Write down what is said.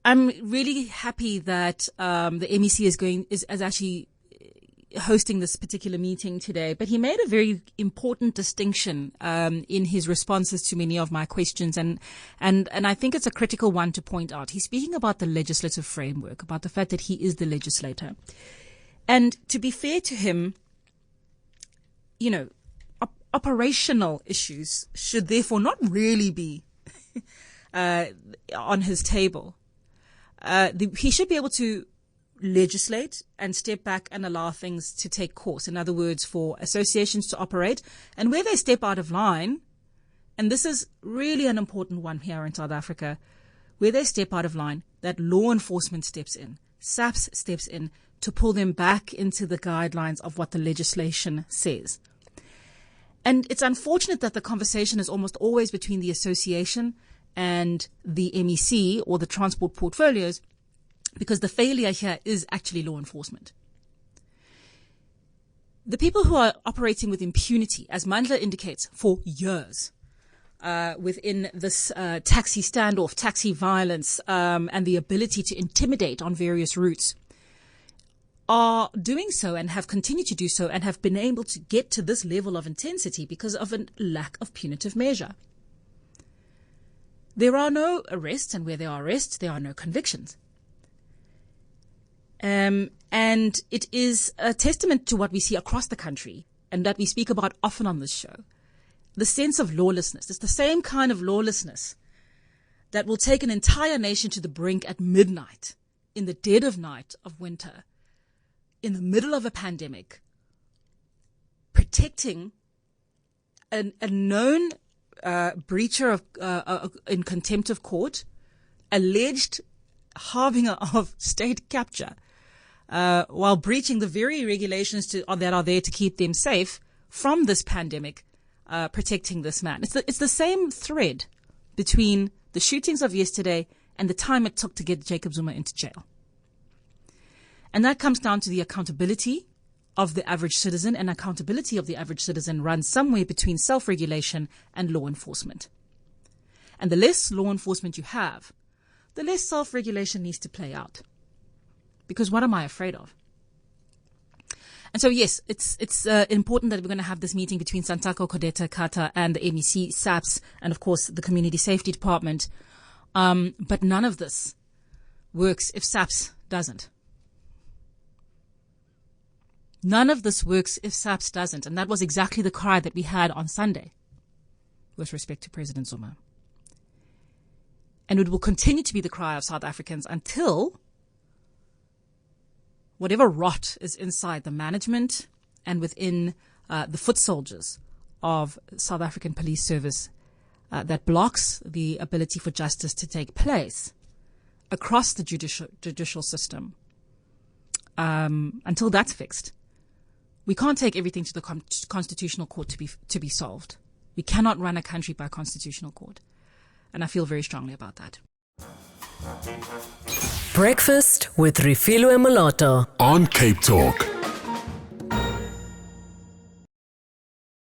I'm really happy that the MEC is actually hosting this particular meeting today, but he made a very important distinction in his responses to many of my questions, and I think it's a critical one to point out. He's speaking about the legislative framework, about the fact that he is the legislator. And to be fair to him, operational issues should therefore not really be on his table. He should be able to legislate and step back and allow things to take course. In other words, for associations to operate, and where they step out of line, and this is really an important one here in South Africa, where they step out of line, that law enforcement steps in, SAPS steps in to pull them back into the guidelines of what the legislation says. And it's unfortunate that the conversation is almost always between the association and the MEC or the transport portfolios, because the failure here is actually law enforcement. The people who are operating with impunity, as Mandla indicates, for years within this taxi standoff, taxi violence, and the ability to intimidate on various routes, are doing so and have continued to do so and have been able to get to this level of intensity because of a lack of punitive measure. There are no arrests, and where there are arrests, there are no convictions. And it is a testament to what we see across the country and that we speak about often on this show. The sense of lawlessness. It's the same kind of lawlessness that will take an entire nation to the brink at midnight, in the dead of night of winter, in the middle of a pandemic, protecting a known breacher of in contempt of court, alleged harbinger of state capture, while breaching the very regulations that are there to keep them safe from this pandemic, protecting this man. It's the same thread between the shootings of yesterday and the time it took to get Jacob Zuma into jail. And that comes down to the accountability of the average citizen, and accountability of the average citizen runs somewhere between self-regulation and law enforcement. And the less law enforcement you have, the less self-regulation needs to play out. Because what am I afraid of? And so, yes, it's important that we're going to have this meeting between Santako Kodeta Kata and the MEC, SAPS, and of course the Community Safety Department. But none of this works if SAPS doesn't. None of this works if SAPS doesn't. And that was exactly the cry that we had on Sunday with respect to President Zuma. And it will continue to be the cry of South Africans until whatever rot is inside the management and within the foot soldiers of South African Police Service that blocks the ability for justice to take place across the judicial system, until that's fixed. We can't take everything to the Constitutional Court to be solved. We cannot run a country by Constitutional Court. And I feel very strongly about that. Breakfast with Refilwe on Cape Talk.